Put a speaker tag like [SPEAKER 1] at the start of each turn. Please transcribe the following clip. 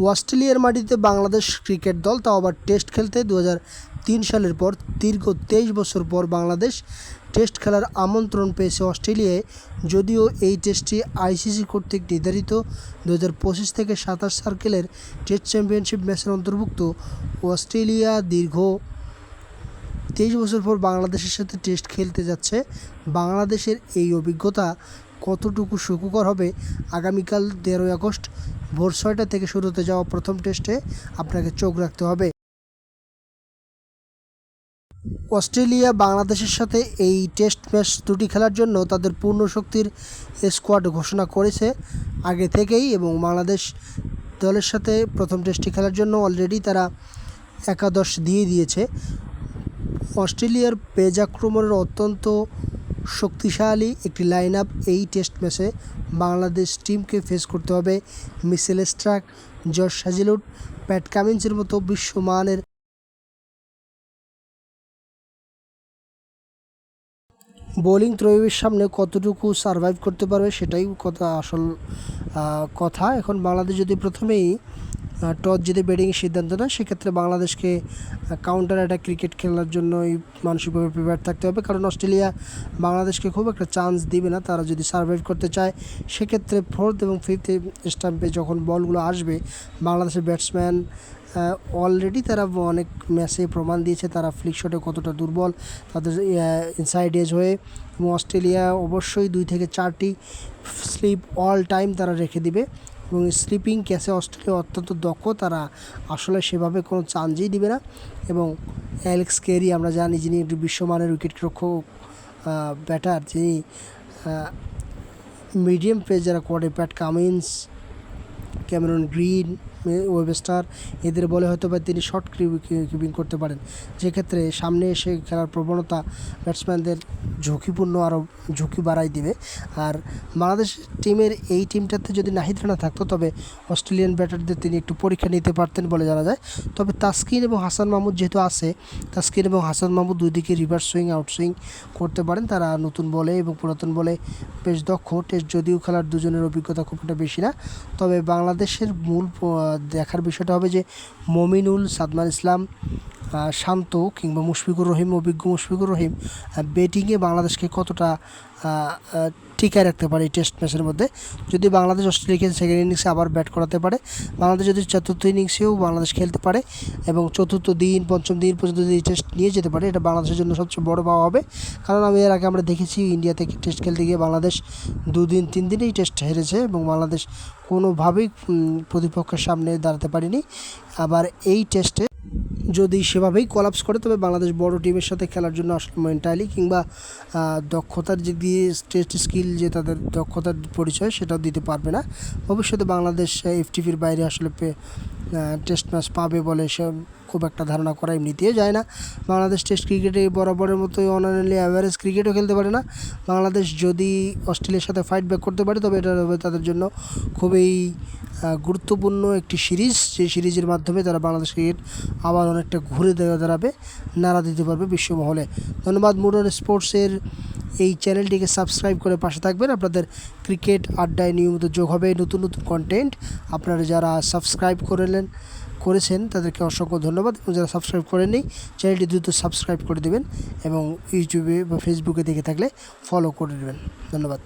[SPEAKER 1] অস্ট্রেলিয়ার মাটিতে বাংলাদেশ ক্রিকেট দল তাও আবার টেস্ট খেলতে 2003 সালের পর দীর্ঘ 23 বছর পর বাংলাদেশ টেস্ট খেলার আমন্ত্রণ পেয়েছে অস্ট্রেলিয়ায়। যদিও এই টেস্টটি আইসিসি কর্তৃক নির্ধারিত 2025 থেকে 27 সার্কেলের টেস্ট চ্যাম্পিয়নশিপ ম্যাচের অন্তর্ভুক্ত। অস্ট্রেলিয়া দীর্ঘ 23 বছর পর বাংলাদেশের সাথে টেস্ট খেলতে যাচ্ছে। বাংলাদেশের এই অভিজ্ঞতা কতটুকু সুখকর হবে? আগামীকাল 13 আগস্ট ভোর 6টা থেকে শুরু হতে যাওয়া প্রথম টেস্টে আপনাকে চোখ রাখতে হবে। অস্ট্রেলিয়া বাংলাদেশের সাথে এই টেস্ট ম্যাচ দুটি খেলার জন্য তাদের পূর্ণ শক্তির স্কোয়াড ঘোষণা করেছে আগে থেকেই, এবং বাংলাদেশ দলের সাথে প্রথম টেস্টটি খেলার জন্য অলরেডি তারা একাদশ দিয়ে দিয়েছে। অস্ট্রেলিয়ার পেজ আক্রমণের অত্যন্ত শক্তিশালী একটি লাইন আপ এই টেস্ট ম্যাচে বাংলাদেশ টিমকে ফেস করতে হবে। মিচেল স্টার্ক, জশ হ্যাজেলউড, প্যাট কামিন্সের মতো বিশ্বমানের বোলিং ত্রয়ীর সামনে কতটুকু সারভাইভ করতে পারবে সেটাই আসল কথা। এখন বাংলাদেশ যদি প্রথমেই টস জিতে ব্যাটিংয়ের সিদ্ধান্ত নেয়, সেক্ষেত্রে বাংলাদেশকে কাউন্টার অ্যাটাক ক্রিকেট খেলার জন্যই মানসিকভাবে প্রিপেয়ার থাকতে হবে, কারণ অস্ট্রেলিয়া বাংলাদেশকে খুব একটা চান্স দিবে না। তারা যদি সারভাইভ করতে চায়, সেক্ষেত্রে ফোর্থ এবং ফিফথ স্টাম্পে যখন বলগুলো আসবে, বাংলাদেশের ব্যাটসম্যান অলরেডি তারা অনেক ম্যাচে প্রমাণ দিয়েছে তারা ফ্লিক শটে কতটা দুর্বল, তাদের ইনসাইড এজ হয়ে। এবং অস্ট্রেলিয়া অবশ্যই 2 থেকে 4টি স্লিপ অল টাইম তারা রেখে দিবে, এবং স্লিপিং ক্যাচে অস্ট্রেলিয়া অত্যন্ত দক্ষ, তারা আসলে সেভাবে কোনো চান্সই দিবে না। এবং অ্যালেক্স ক্যারি আমরা জানি, যিনি একটি বিশ্বমানের উইকেটরক্ষক ব্যাটার, যিনি মিডিয়াম পেস যারা করে, Pat Cummins, Cameron green, Webster, এদের বলে হয়তো বা তিনি শর্ট কিপিং করতে পারেন, যেক্ষেত্রে সামনে এসে খেলার প্রবণতা ব্যাটসম্যানদের ঝুঁকিপূর্ণ আরও ঝুঁকি বাড়াই দিবে। আর বাংলাদেশ টিমের এই টিমটাতে যদি নাহিদ রানা থাকতো, তবে অস্ট্রেলিয়ান ব্যাটারদের তিনি একটু পরীক্ষা নিতে পারতেন বলে জানা যায়। তবে তাসকিন এবং হাসান মাহমুদ যেহেতু আছে, তাসকিন এবং হাসান মাহমুদ দুই দিকে রিভার্স সুইং আউট সুইং করতে পারেন। তারা নতুন বলে এবং পুরাতন বলে বেশ দক্ষ। টেস্ট যদিও খেলার দুজনের অভিজ্ঞতা খুব একটা বেশি না, তবে বাংলাদেশের মূল দেখার বিষয়টা হবে যে মমিনুল, সাদমান ইসলাম, শান্ত কিংবা মুশফিকুর রহিম, অভিজ্ঞ মুশফিকুর রহিম ব্যাটিংয়ে বাংলাদেশকে কতটা টিকায় রাখতে পারে এই টেস্ট ম্যাচের মধ্যে। যদি বাংলাদেশ অস্ট্রেলিয়াকে সেকেন্ড ইনিংসে আবার ব্যাট করাতে পারে, বাংলাদেশ যদি চতুর্থ ইনিংসেও বাংলাদেশ খেলতে পারে এবং চতুর্থ দিন পঞ্চম দিন পর্যন্ত যদি টেস্ট নিয়ে যেতে পারে, এটা বাংলাদেশের জন্য সবচেয়ে বড় পাওয়া হবে। কারণ এর আগে আমরা দেখেছি ইন্ডিয়া থেকে টেস্ট খেলতে গিয়ে বাংলাদেশ 2 দিন 3 দিনেই টেস্ট হেরেছে, এবং বাংলাদেশ কোনোভাবেই প্রতিপক্ষের সামনে দাঁড়াতে পারেনি। আবার এই টেস্টে যদি সেভাবেই কলাপস করে, তবে বাংলাদেশ বড় টিমের সাথে খেলার জন্য আসলে মেন্টালি কিংবা দক্ষতার যে দিয়ে টেস্ট স্কিল, যে তাদের দক্ষতার পরিচয়, সেটাও দিতে পারবে না। ভবিষ্যতে বাংলাদেশ এফটিপির বাইরে আসলে টেস্ট ম্যাচ পাবে বলে সে খুব একটা ধারণা করা এমনিতেই যায় না। বাংলাদেশ টেস্ট ক্রিকেটে বরাবরের মতোই অনারেলি অ্যাভারেজ ক্রিকেটও খেলতে পারে না। বাংলাদেশ যদি অস্ট্রেলিয়ার সাথে ফাইট ব্যাক করতে পারে, তবে এটা হবে তাদের জন্য খুবই গুরুত্বপূর্ণ একটি সিরিজ, যে সিরিজের মাধ্যমে তারা বাংলাদেশ ক্রিকেট আবার অনেকটা ঘুরে দাঁড়াবে, নাড়া দিতে পারবে বিশ্বমহলে। ধন্যবাদ। মুরার স্পোর্টসের এই চ্যানেলটিকে সাবস্ক্রাইব করে পাশে থাকবেন। আপনাদের ক্রিকেট আড্ডায় নিয়মিত যোগ হবে নতুন নতুন কন্টেন্ট। আপনারা যারা সাবস্ক্রাইব করেছেন তাদেরকে অসংখ্য ধন্যবাদ, এবং যারা সাবস্ক্রাইব করেননি, চ্যানেলটি দ্রুত সাবস্ক্রাইব করে দেবেন, এবং ইউটিউবে বা ফেসবুকে দেখে থাকলে ফলো করে দেবেন। ধন্যবাদ।